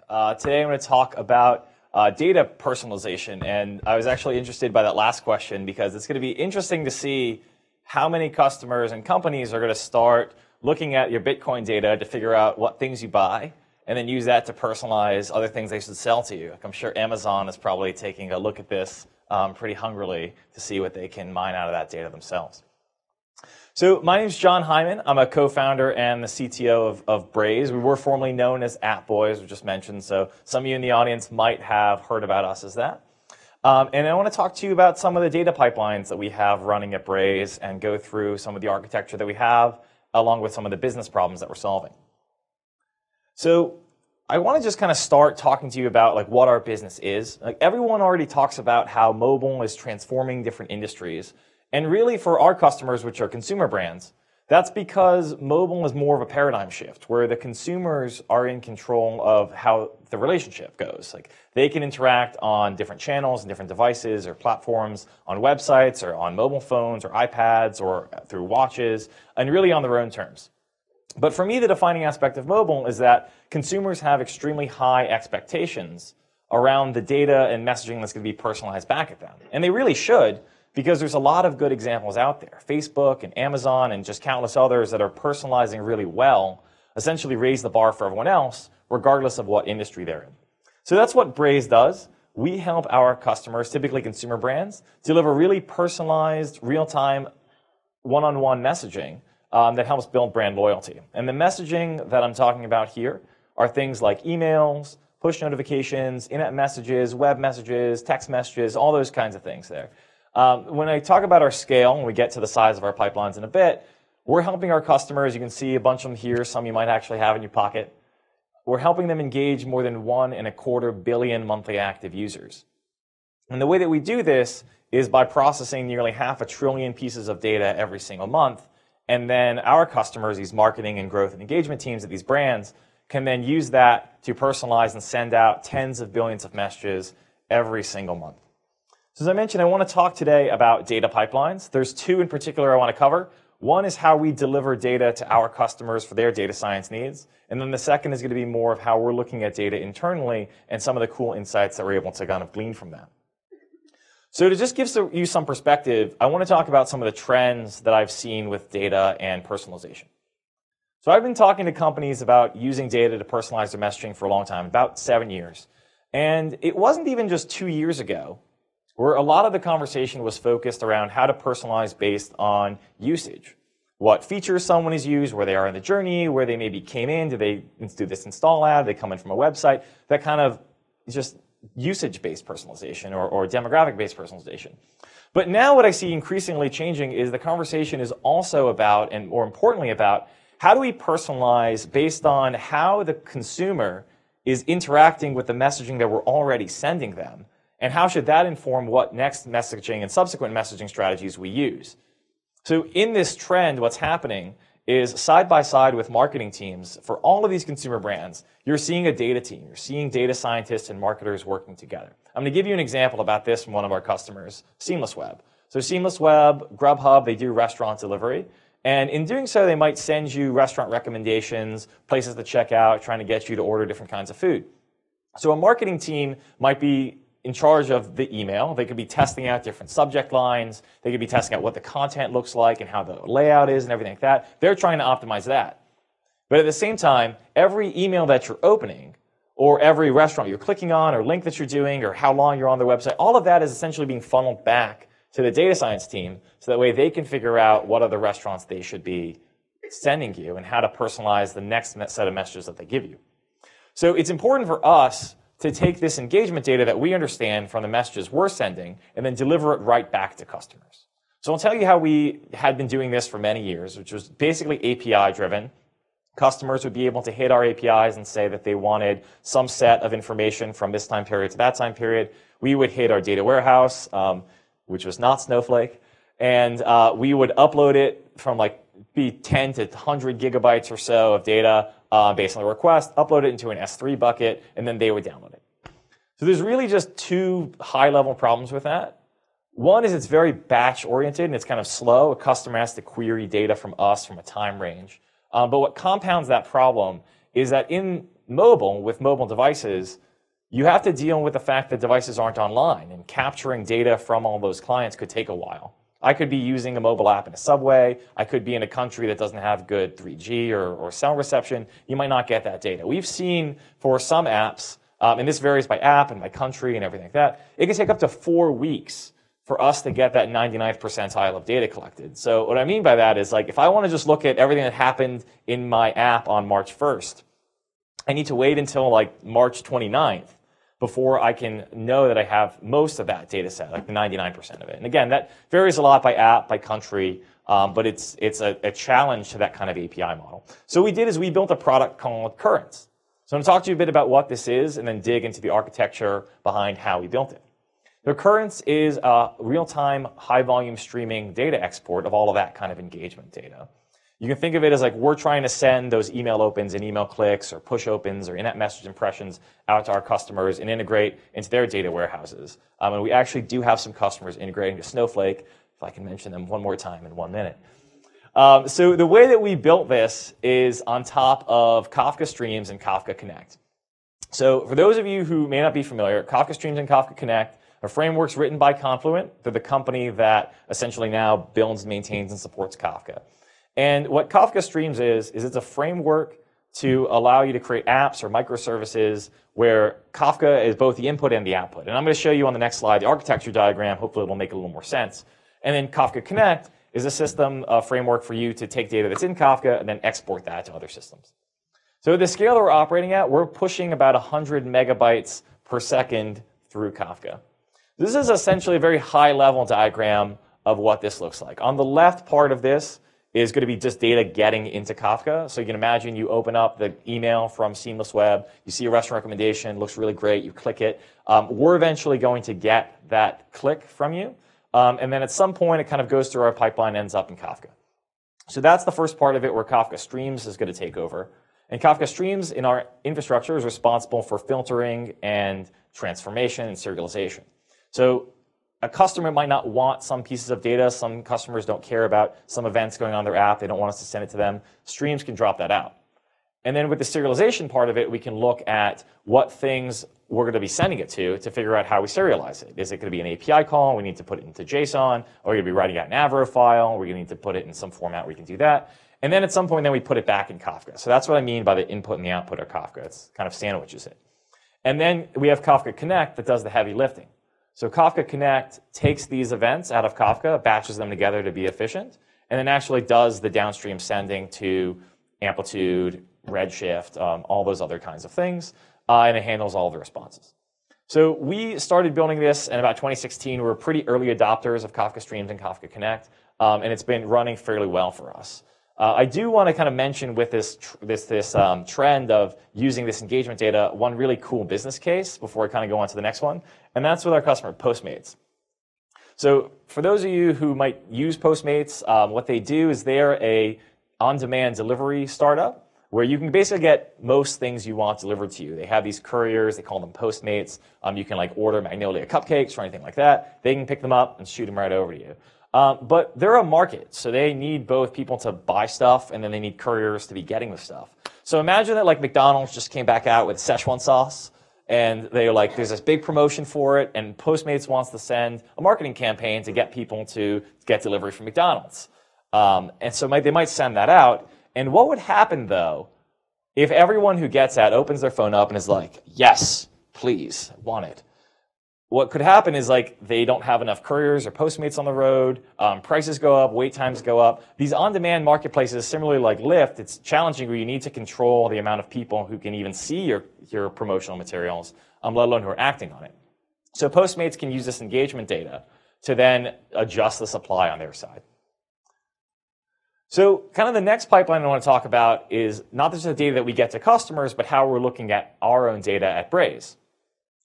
Today I'm going to talk about data personalization, and I was actually interested by that last question because it's going to be interesting to see how many customers and companies are going to start looking at your Bitcoin data to figure out what things you buy and then use that to personalize other things they should sell to you. Like I'm sure Amazon is probably taking a look at this pretty hungrily to see what they can mine out of that data themselves. So my name is Jon Hyman. I'm a co-founder and the CTO of Braze. We were formerly known as Appboy, as we just mentioned, so some of you in the audience might have heard about us as that. And I want to talk to you about some of the data pipelines that we have running at Braze and go through some of the architecture that we have, along with some of the business problems that we're solving. So I want to just kind of start talking to you about like what our business is. Like everyone already talks about how mobile is transforming different industries. And really for our customers, which are consumer brands, that's because mobile is more of a paradigm shift where the consumers are in control of how the relationship goes. Like they can interact on different channels and different devices or platforms, on websites or on mobile phones or iPads or through watches, and really on their own terms. But for me, the defining aspect of mobile is that consumers have extremely high expectations around the data and messaging that's going to be personalized back at them. And they really should, because there's a lot of good examples out there. Facebook and Amazon and just countless others that are personalizing really well, essentially raise the bar for everyone else, regardless of what industry they're in. So that's what Braze does. We help our customers, typically consumer brands, deliver really personalized, real-time, one-on-one messaging that helps build brand loyalty. And the messaging that I'm talking about here are things like emails, push notifications, in-app messages, web messages, text messages, all those kinds of things there. When I talk about our scale, and we get to the size of our pipelines in a bit, we're helping our customers. You can see a bunch of them here. Some you might actually have in your pocket. We're helping them engage more than 1.25 billion monthly active users. And the way that we do this is by processing nearly 500 billion pieces of data every single month. And then our customers, these marketing and growth and engagement teams at these brands, can then use that to personalize and send out tens of billions of messages every single month. So as I mentioned, I want to talk today about data pipelines. There's two in particular I want to cover. One is how we deliver data to our customers for their data science needs. And then the second is going to be more of how we're looking at data internally and some of the cool insights that we're able to kind of glean from that. So to just give you some perspective, I want to talk about some of the trends that I've seen with data and personalization. So I've been talking to companies about using data to personalize their messaging for a long time, about 7 years. And it wasn't even just 2 years ago where a lot of the conversation was focused around how to personalize based on usage. What features someone has used, where they are in the journey, where they maybe came in, do they do this install ad, they come in from a website, that kind of just usage-based personalization or demographic-based personalization. But now what I see increasingly changing is the conversation is also about, and more importantly about, how do we personalize based on how the consumer is interacting with the messaging that we're already sending them, and how should that inform what next messaging and subsequent messaging strategies we use? So in this trend, what's happening is side by side with marketing teams, for all of these consumer brands, you're seeing a data team. You're seeing data scientists and marketers working together. I'm going to give you an example about this from one of our customers, Seamless Web. So Seamless Web, Grubhub, they do restaurant delivery. And in doing so, they might send you restaurant recommendations, places to check out, trying to get you to order different kinds of food. So a marketing team might be in charge of the email. They could be testing out different subject lines. They could be testing out what the content looks like and how the layout is and everything like that. They're trying to optimize that. But at the same time, every email that you're opening or every restaurant you're clicking on or link that you're doing or how long you're on their website, all of that is essentially being funneled back to the data science team so that way they can figure out what other restaurants they should be sending you and how to personalize the next set of messages that they give you. So it's important for us to take this engagement data that we understand from the messages we're sending and then deliver it right back to customers. So I'll tell you how we had been doing this for many years, which was basically API driven. Customers would be able to hit our APIs and say that they wanted some set of information from this time period to that time period. We would hit our data warehouse, which was not Snowflake, and we would upload it from like be 10 to 100 gigabytes or so of data based on the request, upload it into an S3 bucket, and then they would download it. So there's really just two high-level problems with that. One is it's very batch-oriented, and it's kind of slow. A customer has to query data from us from a time range. But what compounds that problem is that in mobile, with mobile devices, you have to deal with the fact that devices aren't online, and capturing data from all those clients could take a while. I could be using a mobile app in a subway. I could be in a country that doesn't have good 3G or cell reception. You might not get that data. We've seen for some apps, and this varies by app and by country and everything like that, it can take up to 4 weeks for us to get that 99th percentile of data collected. So what I mean by that is, like, if I want to just look at everything that happened in my app on March 1st, I need to wait until like March 29th before I can know that I have most of that data set, like the 99% of it. And again, that varies a lot by app, by country, but it's a challenge to that kind of API model. So what we did is we built a product called Currents. So I'm going to talk to you a bit about what this is and then dig into the architecture behind how we built it. The Currents is a real-time, high-volume streaming data export of all of that kind of engagement data. You can think of it as like we're trying to send those email opens and email clicks or push opens or in-app message impressions out to our customers and integrate into their data warehouses. And we actually do have some customers integrating to Snowflake, if I can mention them one more time in 1 minute. So the way that we built this is on top of Kafka Streams and Kafka Connect. So for those of you who may not be familiar, Kafka Streams and Kafka Connect are frameworks written by Confluent. They're the company that essentially now builds, maintains, and supports Kafka. And what Kafka Streams is it's a framework to allow you to create apps or microservices where Kafka is both the input and the output. And I'm going to show you on the next slide the architecture diagram. Hopefully it'll make a little more sense. And then Kafka Connect is a system, a framework for you to take data that's in Kafka and then export that to other systems. So the scale that we're operating at, we're pushing about 100 megabytes per second through Kafka. This is essentially a very high-level diagram of what this looks like. On the left part of this is going to be just data getting into Kafka. So you can imagine you open up the email from Seamless Web, you see a restaurant recommendation, looks really great, you click it. We're eventually going to get that click from you. And then at some point, it kind of goes through our pipeline and ends up in Kafka. So that's the first part of it where Kafka Streams is going to take over. And Kafka Streams in our infrastructure is responsible for filtering and transformation and serialization. So a customer might not want some pieces of data. Some customers don't care about some events going on in their app. They don't want us to send it to them. Streams can drop that out. And then with the serialization part of it, we can look at what things we're going to be sending it to figure out how we serialize it. Is it going to be an API call? We need to put it into JSON. Or we're going to be writing out an Avro file. We're going to need to put it in some format where we can do that. And then at some point, then we put it back in Kafka. So that's what I mean by the input and the output of Kafka. It's kind of sandwiches it. And then we have Kafka Connect that does the heavy lifting. So Kafka Connect takes these events out of Kafka, batches them together to be efficient, and then actually does the downstream sending to Amplitude, Redshift, all those other kinds of things, and it handles all the responses. So we started building this in about 2016. We were pretty early adopters of Kafka Streams and Kafka Connect, and it's been running fairly well for us. I do want to kind of mention with this trend of using this engagement data, one really cool business case before I kind of go on to the next one, and that's with our customer Postmates. So for those of you who might use Postmates, what they do is they're a on-demand delivery startup where you can basically get most things you want delivered to you. They have these couriers, they call them Postmates. You can like order Magnolia cupcakes or anything like that. They can pick them up and shoot them right over to you. But they're a market, so they need both people to buy stuff and then they need couriers to be getting the stuff. So imagine that like McDonald's just came back out with Szechuan sauce and they're like, there's this big promotion for it and Postmates wants to send a marketing campaign to get people to get delivery from McDonald's. And so they might send that out. And what would happen though if everyone who gets that opens their phone up and is like, yes, please, I want it. What could happen is like they don't have enough couriers or Postmates on the road, prices go up, wait times go up. These on-demand marketplaces, similarly like Lyft, it's challenging where you need to control the amount of people who can even see your promotional materials, let alone who are acting on it. So Postmates can use this engagement data to then adjust the supply on their side. So kind of the next pipeline I want to talk about is not just the data that we get to customers, but how we're looking at our own data at Braze.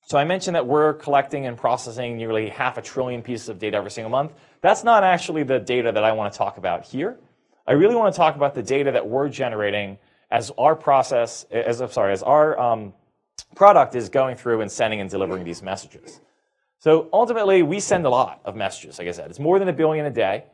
So I mentioned that we're collecting and processing nearly 500 billion pieces of data every single month. That's not actually the data that I want to talk about here. I really want to talk about the data that we're generating as our product is going through and sending and delivering these messages. So ultimately, we send a lot of messages, like I said. It's more than 1 billion a day.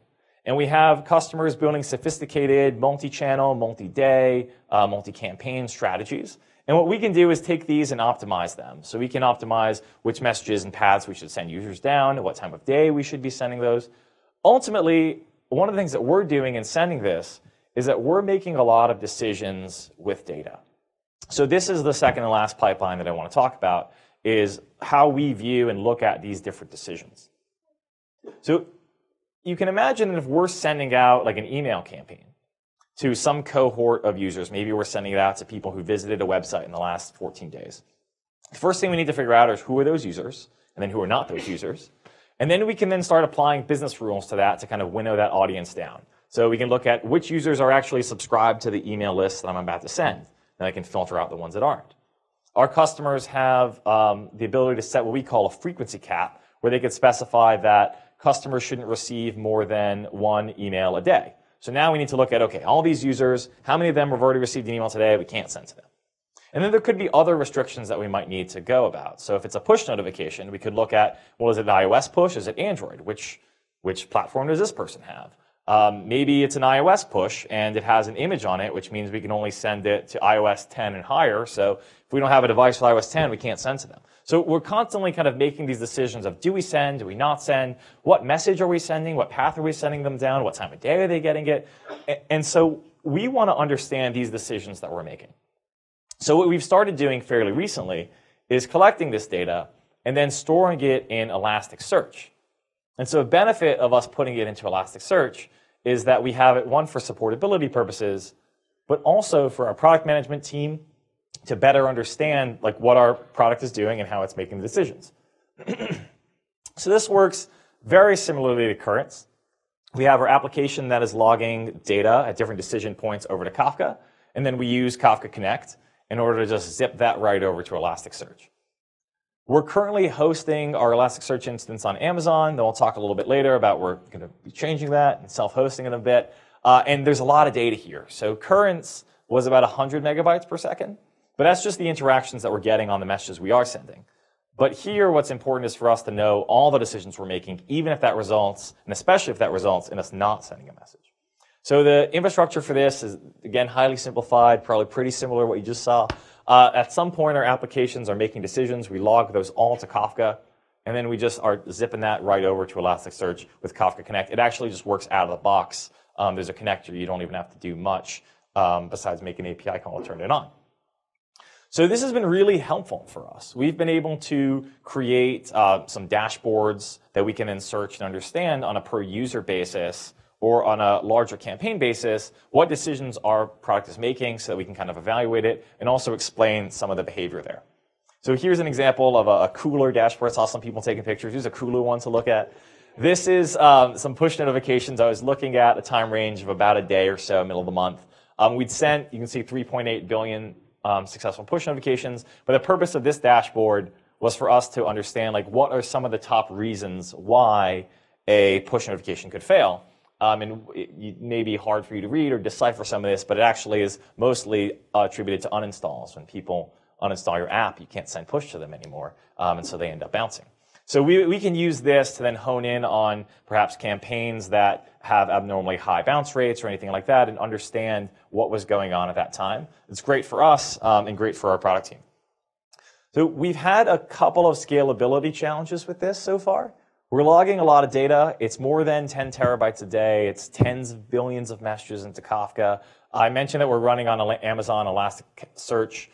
And we have customers building sophisticated multi-channel, multi-day, multi-campaign strategies. And what we can do is take these and optimize them. So we can optimize which messages and paths we should send users down, what time of day we should be sending those. Ultimately, one of the things that we're doing in sending this is that we're making a lot of decisions with data. So this is the second and last pipeline that I want to talk about, is how we view and look at these different decisions. So you can imagine that if we're sending out like an email campaign to some cohort of users, maybe we're sending it out to people who visited a website in the last 14 days. The first thing we need to figure out is who are those users, and then who are not those users. And then we can then start applying business rules to that to kind of winnow that audience down. So we can look at which users are actually subscribed to the email list that I'm about to send. Then I can filter out the ones that aren't. Our customers have the ability to set what we call a frequency cap, where they could specify that customers shouldn't receive more than one email a day. So now we need to look at, okay, all these users, how many of them have already received an email today we can't send to them? And then there could be other restrictions that we might need to go about. So if it's a push notification, we could look at, well, is it an iOS push? Is it Android? Which platform does this person have? Maybe it's an iOS push and it has an image on it, which means we can only send it to iOS 10 and higher. So if we don't have a device with iOS 10, we can't send to them. So we're constantly kind of making these decisions of, do we send, do we not send? What message are we sending? What path are we sending them down? What time of day are they getting it? And so we want to understand these decisions that we're making. So what we've started doing fairly recently is collecting this data and then storing it in Elasticsearch. And so a benefit of us putting it into Elasticsearch is that we have it, one, for supportability purposes, but also for our product management team to better understand like what our product is doing and how it's making the decisions. So this works very similarly to Currents. We have our application that is logging data at different decision points over to Kafka, and then we use Kafka Connect in order to just zip that right over to Elasticsearch. We're currently hosting our Elasticsearch instance on Amazon. Then we'll talk a little bit later about we're going to be changing that and self-hosting it a bit. And there's a lot of data here. So Currents was about 100 megabytes per second, but that's just the interactions that we're getting on the messages we are sending. But here, what's important is for us to know all the decisions we're making, even if that results, and especially if that results in us not sending a message. So the infrastructure for this is, again, highly simplified, probably pretty similar to what you just saw. At some point, our applications are making decisions. We log those all to Kafka, and then we just are zipping that right over to Elasticsearch with Kafka Connect. It actually just works out of the box. There's a connector. You don't even have to do much besides make an API call and turn it on. So this has been really helpful for us. We've been able to create some dashboards that we can then search and understand on a per-user basis or on a larger campaign basis what decisions our product is making so that we can kind of evaluate it and also explain some of the behavior there. So here's an example of a cooler dashboard. I saw some people taking pictures. Here's a cooler one to look at. This is some push notifications. I was looking at a time range of about a day or so, middle of the month. We'd sent, you can see 3.8 billion successful push notifications. But the purpose of this dashboard was for us to understand like what are some of the top reasons why a push notification could fail. And it may be hard for you to read or decipher some of this, but it actually is mostly attributed to uninstalls. When people uninstall your app, you can't send push to them anymore, and so they end up bouncing. So we can use this to then hone in on perhaps campaigns that have abnormally high bounce rates or anything like that and understand what was going on at that time. It's great for us and great for our product team. So we've had a couple of scalability challenges with this so far. We're logging a lot of data. It's more than 10 terabytes a day. It's tens of billions of messages into Kafka. I mentioned that we're running on Amazon Elasticsearch.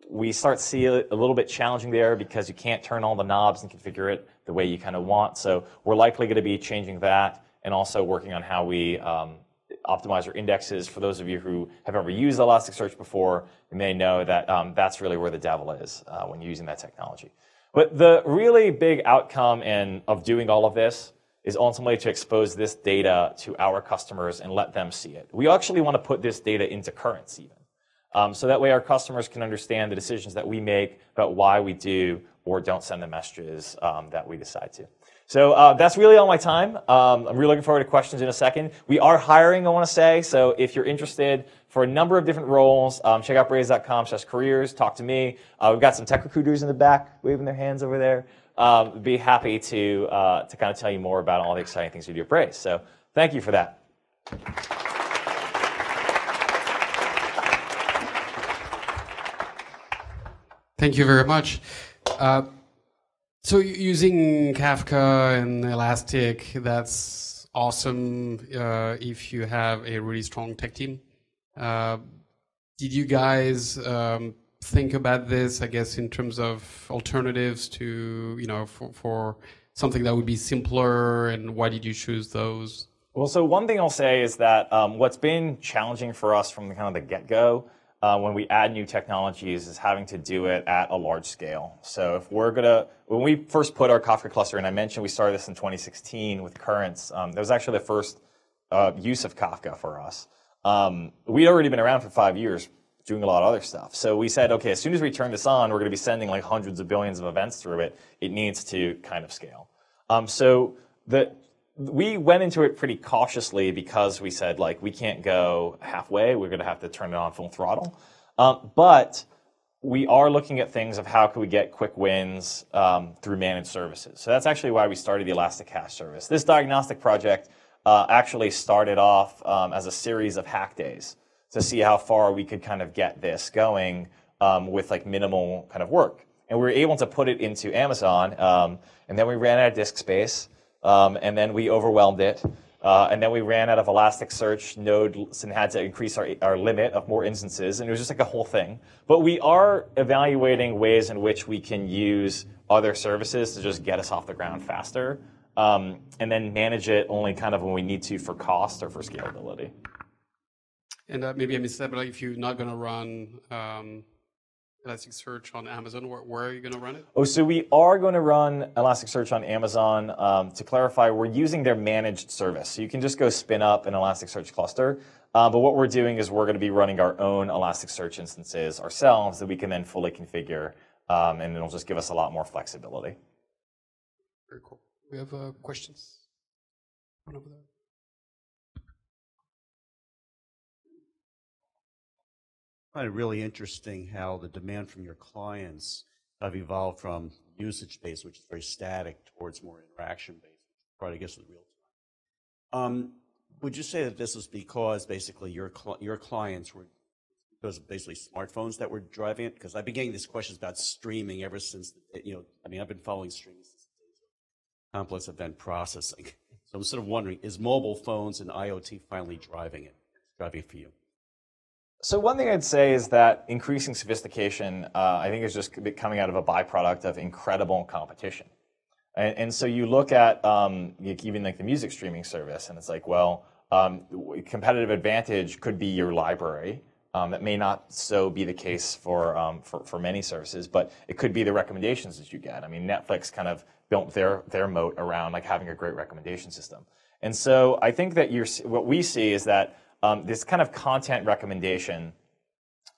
We start to see it a little bit challenging there because you can't turn all the knobs and configure it the way you kind of want. So we're likely going to be changing that and also working on how we optimize our indexes. For those of you who have ever used Elasticsearch before, you may know that that's really where the devil is when you're using that technology. But the really big outcome of doing all of this is ultimately to expose this data to our customers and let them see it. We actually want to put this data into Currents even. So that way our customers can understand the decisions that we make about why we do or don't send the messages that we decide to. So that's really all my time. I'm really looking forward to questions in a second. We are hiring, I want to say. So if you're interested for a number of different roles, check out braze.com/careers. Talk to me. We've got some tech recruiters in the back waving their hands over there. Be happy to kind of tell you more about all the exciting things we do at Braze. So thank you for that. Thank you very much. So using Kafka and Elastic, that's awesome if you have a really strong tech team. Did you guys think about this, I guess, in terms of alternatives to, for something that would be simpler, and why did you choose those? Well, so one thing I'll say is that what's been challenging for us from kind of the get-go when we add new technologies is having to do it at a large scale. So if when we first put our Kafka cluster in, I mentioned we started this in 2016 with Currents. That was actually the first use of Kafka for us. We'd already been around for 5 years doing a lot of other stuff. So we said, okay, as soon as we turn this on, we're going to be sending like hundreds of billions of events through it. It needs to kind of scale. We went into it pretty cautiously because we said, like, we can't go halfway. We're going to have to turn it on full throttle. But we are looking at things of how can we get quick wins through managed services. So that's actually why we started the Elastic Cache service. This diagnostic project actually started off as a series of hack days to see how far we could kind of get this going with like minimal kind of work. And we were able to put it into Amazon, and then we ran out of disk space. And then we overwhelmed it, and then we ran out of Elasticsearch nodes and had to increase our limit of more instances, and it was just like a whole thing. But we are evaluating ways in which we can use other services to just get us off the ground faster, and then manage it only kind of when we need to for cost or for scalability. And maybe I missed that, but like if you're not going to run Elasticsearch on Amazon, where are you going to run it? Oh, so we are going to run Elasticsearch on Amazon. To clarify, we're using their managed service. So you can just go spin up an Elasticsearch cluster. But what we're doing is we're going to be running our own Elasticsearch instances ourselves that we can then fully configure, and it'll just give us a lot more flexibility. Very cool. We have questions? One over there. I find it really interesting how the demand from your clients have evolved from usage-based, which is very static, towards more interaction-based, which I guess is real time. Would you say that this was because basically your clients were because of basically smartphones that were driving it? Because I've been getting these questions about streaming ever since, I've been following streaming since the days of complex event processing. So I'm sort of wondering, is mobile phones and IoT finally driving it for you? So one thing I'd say is that increasing sophistication, I think, is just coming out of a byproduct of incredible competition. And so you look at even like the music streaming service, and it's like, well, competitive advantage could be your library. That may not so be the case for many services, but it could be the recommendations that you get. I mean, Netflix kind of built their moat around like having a great recommendation system. And so I think that what we see is that this kind of content recommendation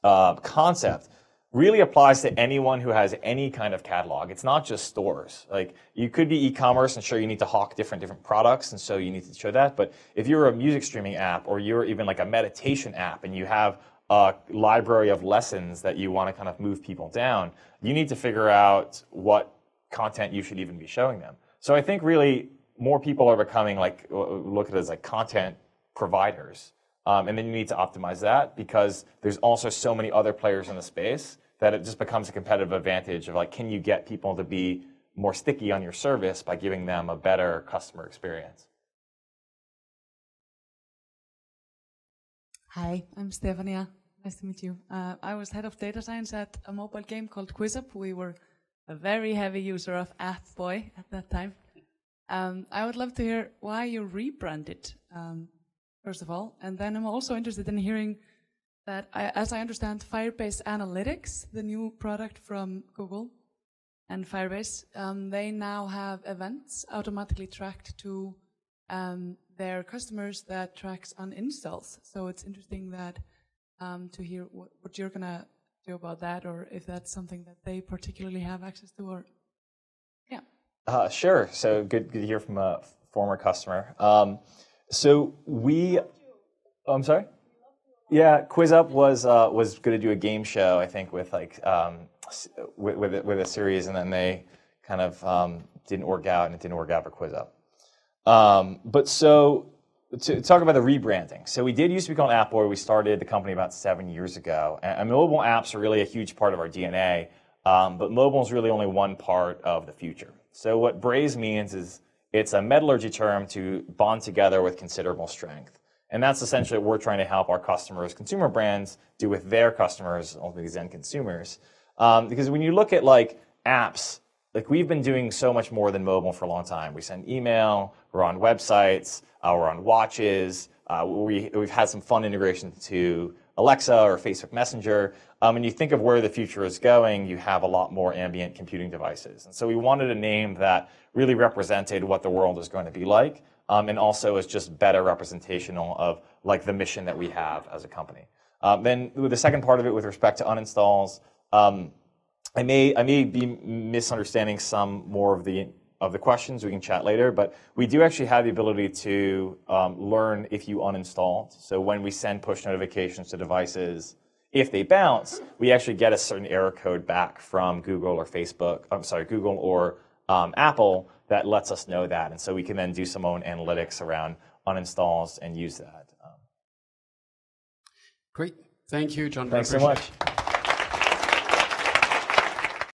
concept really applies to anyone who has any kind of catalog. It's not just stores. Like, you could be e-commerce, and sure, you need to hawk different products, and so you need to show that. But if you're a music streaming app, or you're even like a meditation app, and you have a library of lessons that you want to kind of move people down, you need to figure out what content you should even be showing them. So I think really more people are becoming like, look at it as like content providers. And then you need to optimize that, because there's also so many other players in the space that it just becomes a competitive advantage of like, can you get people to be more sticky on your service by giving them a better customer experience? Hi, I'm Stefania. Nice to meet you. I was head of data science at a mobile game called QuizUp. We were a very heavy user of Appboy at that time. I would love to hear why you rebranded, first of all. And then I'm also interested in hearing that, as I understand, Firebase Analytics, the new product from Google and Firebase, they now have events automatically tracked to their customers that tracks uninstalls. So it's interesting that to hear what you're going to do about that, or if that's something that they particularly have access to, or yeah. Sure. So good to hear from a former customer. I'm sorry? Yeah, QuizUp was going to do a game show, I think, with like with a series, and then they kind of didn't work out, and it didn't work out for QuizUp. But so to talk about the rebranding, so we did used to be called Appboy. We started the company about 7 years ago, and mobile apps are really a huge part of our DNA. but mobile is really only one part of the future. So what Braze means is it's a metallurgy term to bond together with considerable strength. And that's essentially what we're trying to help our customers, consumer brands, do with their customers, ultimately these end consumers. Because when you look at like apps, like we've been doing so much more than mobile for a long time. We send email, we're on websites, we're on watches, we've had some fun integrations to Alexa or Facebook Messenger. And you think of where the future is going, you have a lot more ambient computing devices. And so we wanted a name that really represented what the world is going to be like, and also is just better representational of like the mission that we have as a company. Then with the second part of it with respect to uninstalls, I may be misunderstanding some more of the questions. We can chat later, but we do actually have the ability to learn if you uninstalled. So when we send push notifications to devices, if they bounce, we actually get a certain error code back from Google or Facebook. I'm sorry, Google or Apple that lets us know that, and so we can then do some own analytics around uninstalls and use that. Great, thank you, Jon. Thanks so much.